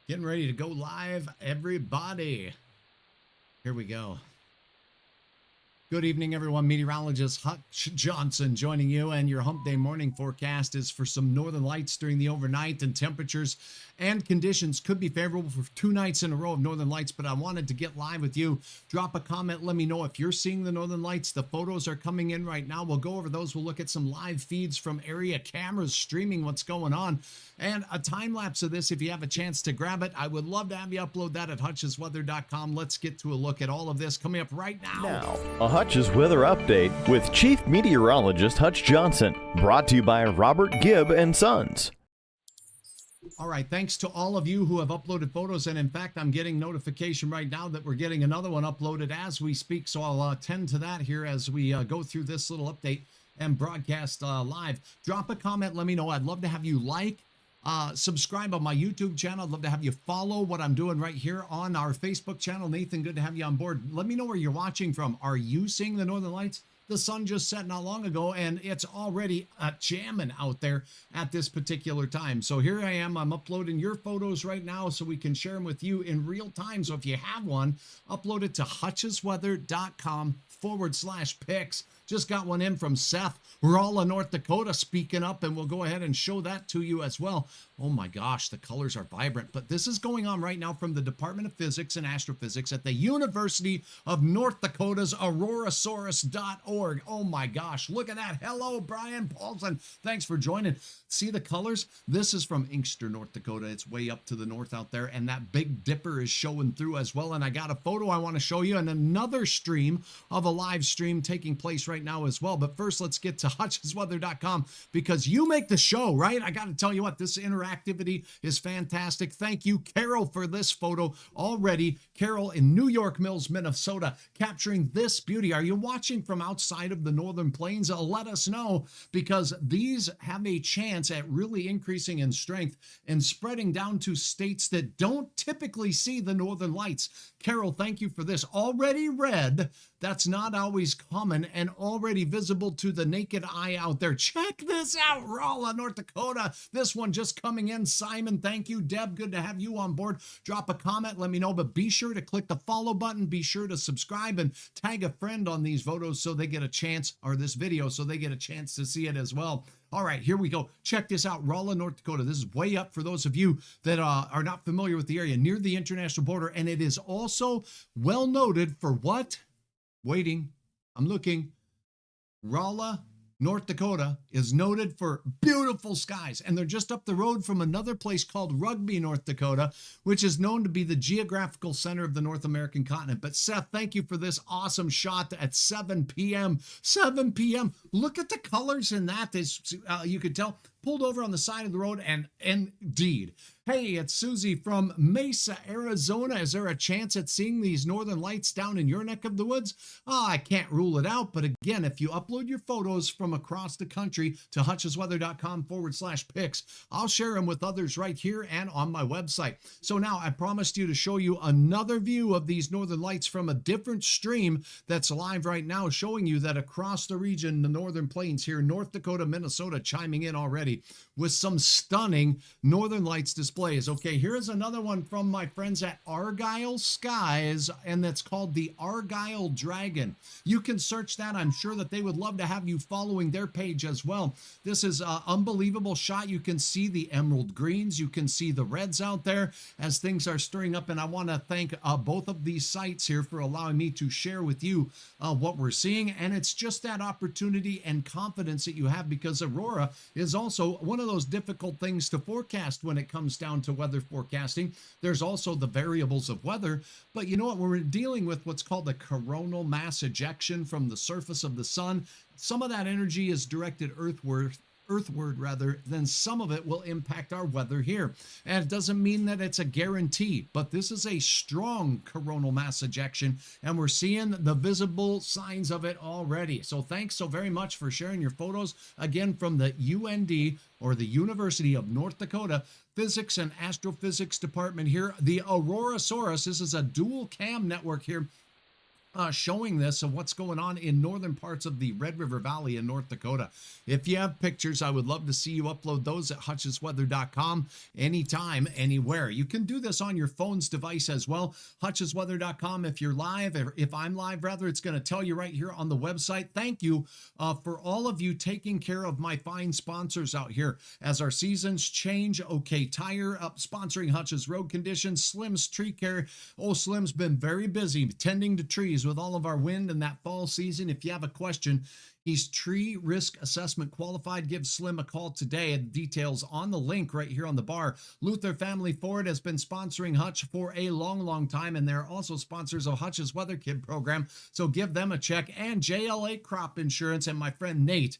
Getting ready to go live, everybody. Here we go. Good evening, everyone. Meteorologist Hutch Johnson joining you, and your hump day morning forecast is for some northern lights during the overnight, and temperatures and conditions could be favorable for 2 nights in a row of northern lights. But I wanted to get live with you. Drop a comment. Let me know if you're seeing the northern lights. The photos are coming in right now. We'll go over those. We'll look at some live feeds from area cameras streaming what's going on, and a time lapse of this if you have a chance to grab it. I would love to have you upload that at hutchesweather.com. Let's get to a look at all of this coming up right now. Now, a Hutch's Weather Update with Chief Meteorologist Hutch Johnson, brought to you by Robert Gibb and Sons. All right, thanks to all of you who have uploaded photos, and in fact, I'm getting notification right now that we're getting another one uploaded as we speak, so I'll tend to that here as we go through this little update and broadcast live. Drop a comment, let me know. I'd love to have you like, subscribe on my YouTube channel. I'd love to have you follow what I'm doing right here on our Facebook channel. Nathan, good to have you on board. Let me know where you're watching from. Are you seeing the northern lights? The sun just set not long ago, and it's already jamming out there at this particular time. So here I am. I'm uploading your photos right now so we can share them with you in real time. So if you have one, upload it to hutchesweather.com/pics. Just got one in from Seth. We're all in North Dakota speaking up, and we'll go ahead and show that to you as well. Oh my gosh, the colors are vibrant. But this is going on right now from the Department of Physics and Astrophysics at the University of North Dakota's aurorasaurus.org. Oh my gosh, look at that. Hello, Brian Paulson. Thanks for joining. See the colors? This is from Inkster, North Dakota. It's way up to the north out there, and that Big Dipper is showing through as well. And I got a photo I want to show you, and another stream of a live stream taking place right now as well. But first, let's get to hutchesweather.com, because you make the show, right? I got to tell you what, this interactivity is fantastic. Thank you, Carol, for this photo already. Carol in New York Mills, Minnesota, capturing this beauty. Are you watching from outside of the northern plains? Let us know, because these have a chance at really increasing in strength and spreading down to states that don't typically see the northern lights. Carol, thank you for this. Already red, that's not always common, and already visible to the naked eye out there. Check this out, Rolla, North Dakota. This one just coming in. Simon, thank you. Deb, good to have you on board. Drop a comment, let me know, but be sure to click the follow button. Be sure to subscribe and tag a friend on these photos so they get a chance, or this video, so they get a chance to see it as well. All right, here we go. Check this out. Rolla, North Dakota. This is way up for those of you that are not familiar with the area, near the international border. And it is also well noted for what? Waiting. I'm looking. Rolla, North Dakota is noted for beautiful skies, and they're just up the road from another place called Rugby, North Dakota, which is known to be the geographical center of the North American continent. But Seth, thank you for this awesome shot at 7 p.m. 7 p.m. Look at the colors in that. You could tell pulled over on the side of the road, and indeed. Hey, it's Susie from Mesa, Arizona. Is there a chance at seeing these northern lights down in your neck of the woods? Oh, I can't rule it out, but again, if you upload your photos from across the country to hutchesweather.com/pics, I'll share them with others right here and on my website. So now I promised you to show you another view of these northern lights from a different stream that's live right now, showing you that across the region, the northern plains here, North Dakota, Minnesota, chiming in already with some stunning northern lights displays. Okay, here's another one from my friends at Argyle Skies, and that's called the Argyle Dragon. You can search that. I'm sure that they would love to have you following their page as well. This is an unbelievable shot. You can see the emerald greens. You can see the reds out there as things are stirring up, and I want to thank both of these sites here for allowing me to share with you what we're seeing. And it's just that opportunity and confidence that you have, because Aurora is also one of those difficult things to forecast when it comes down to weather forecasting. There's also the variables of weather, but you know what? We're dealing with what's called the coronal mass ejection from the surface of the sun. Some of that energy is directed earthward, then some of it will impact our weather here. And it doesn't mean that it's a guarantee, but this is a strong coronal mass ejection, and we're seeing the visible signs of it already. So thanks so very much for sharing your photos, again, from the UND, or the University of North Dakota Physics and Astrophysics Department here. The Aurorasaurus, this is a dual cam network here. showing this of what's going on in northern parts of the Red River Valley in North Dakota. If you have pictures, I would love to see you upload those at hutchesweather.com anytime, anywhere. You can do this on your phone's device as well. hutchesweather.com. If you're live, or if I'm live, rather, it's going to tell you right here on the website. Thank you for all of you taking care of my fine sponsors out here as our seasons change. OK Tire up sponsoring Hutch's Road Conditions. Slim's Tree Care. Oh, Slim's been very busy tending to trees with all of our wind in that fall season. If you have a question, he's tree risk assessment qualified. Give Slim a call today. Details on the link right here on the bar. Luther Family Ford has been sponsoring Hutch for a long time, and they're also sponsors of Hutch's Weather Kid program, so give them a check. And JLA Crop Insurance, and my friend Nate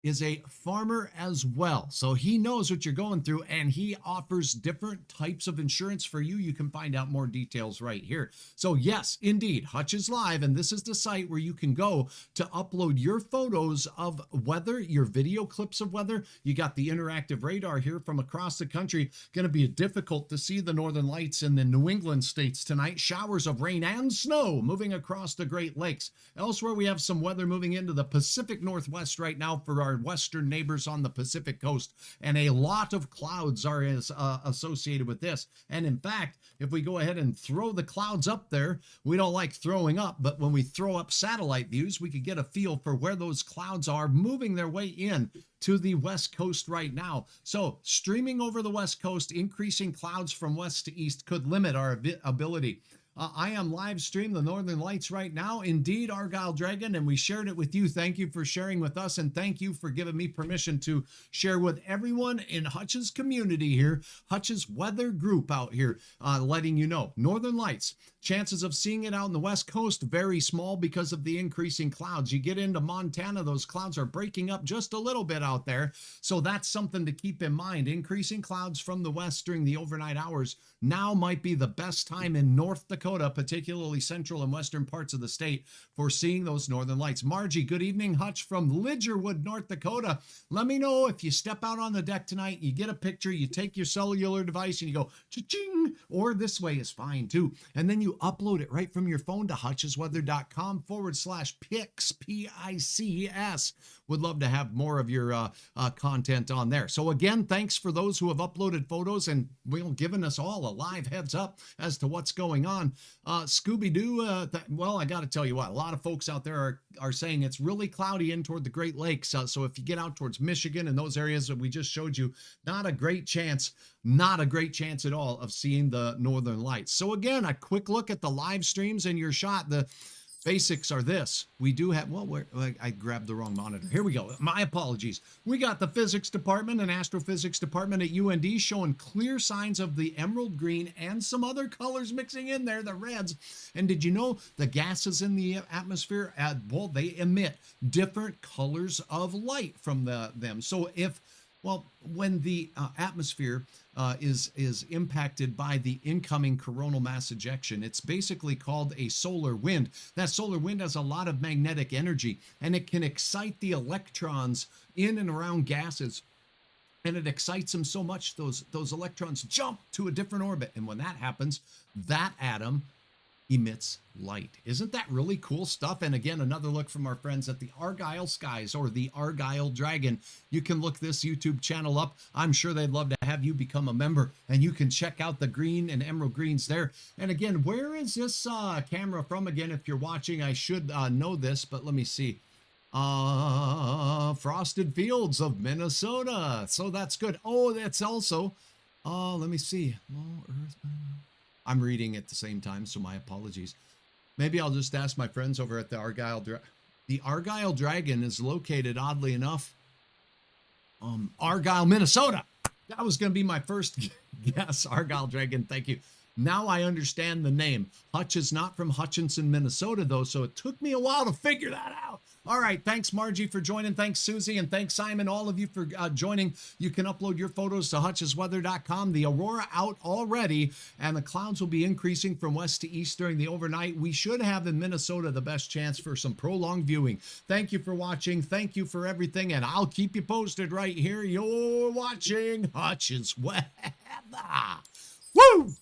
is a farmer as well, so he knows what you're going through, and he offers different types of insurance for you. You can find out more details right here. So yes, indeed, Hutch is live, and this is the site where you can go to upload your photos of weather, your video clips of weather. You got the interactive radar here from across the country. Going to be difficult to see the northern lights in the New England states tonight. Showers of rain and snow moving across the Great Lakes. Elsewhere, we have some weather moving into the Pacific Northwest right now for our western neighbors on the Pacific coast, and a lot of clouds are associated with this. And in fact, if we go ahead and throw the clouds up there, we don't like throwing up, but when we throw up satellite views, we could get a feel for where those clouds are moving their way in to the west coast right now. So streaming over the west coast, increasing clouds from west to east could limit our ability. I am live stream the Northern Lights right now. Indeed, Argyle Dragon, and we shared it with you. Thank you for sharing with us, and thank you for giving me permission to share with everyone in Hutch's community here, Hutch's weather group out here, letting you know. Northern Lights, chances of seeing it out on the west coast, very small because of the increasing clouds. You get into Montana, those clouds are breaking up just a little bit out there, so that's something to keep in mind. Increasing clouds from the west during the overnight hours now might be the best time in North Dakota, particularly central and western parts of the state, for seeing those northern lights. Margie, good evening. Hutch from Lidgerwood, North Dakota. Let me know if you step out on the deck tonight, you get a picture, you take your cellular device and you go cha-ching, or this way is fine too. And then you upload it right from your phone to hutchesweather.com/pics, P-I-C-S. Would love to have more of your content on there. So again, thanks for those who have uploaded photos and given us all a live heads up as to what's going on. Scooby-Doo, well, I got to tell you what, a lot of folks out there are saying it's really cloudy in toward the Great Lakes. So if you get out towards Michigan and those areas that we just showed you, not a great chance at all of seeing the northern lights. So again, a quick look at the live streams and your shot. The basics are this. We do have, well, I grabbed the wrong monitor. Here we go. My apologies. We got the physics department and astrophysics department at UND showing clear signs of the emerald green and some other colors mixing in there, the reds. And did you know the gases in the atmosphere, well, they emit different colors of light from them. So when the atmosphere is impacted by the incoming coronal mass ejection, it's basically called a solar wind. That solar wind has a lot of magnetic energy, and it can excite the electrons in and around gases. And it excites them so much, those electrons jump to a different orbit. And when that happens, that atom emits light. Isn't that really cool stuff? And again, another look from our friends at the Argyle Skies, or the Argyle Dragon. You can look this YouTube channel up. I'm sure they'd love to have you become a member, and you can check out the green and emerald greens there. And again, where is this camera from again? If you're watching, I should know this, but let me see. Frosted Fields of Minnesota. So that's good. Oh, that's also, let me see. Low Earth. I'm reading at the same time, so my apologies. Maybe I'll just ask my friends over at the Argyle Dragon. The Argyle Dragon is located, oddly enough, Argyle, Minnesota. That was going to be my first guess. Argyle Dragon, thank you. Now I understand the name. Hutch is not from Hutchinson, Minnesota, though, so it took me a while to figure that out. All right, thanks, Margie, for joining. Thanks, Susie, and thanks, Simon, all of you for joining. You can upload your photos to hutchesweather.com. The Aurora out already, and the clouds will be increasing from west to east during the overnight. We should have in Minnesota the best chance for some prolonged viewing. Thank you for watching. Thank you for everything, and I'll keep you posted right here. You're watching Hutch's Weather. Woo!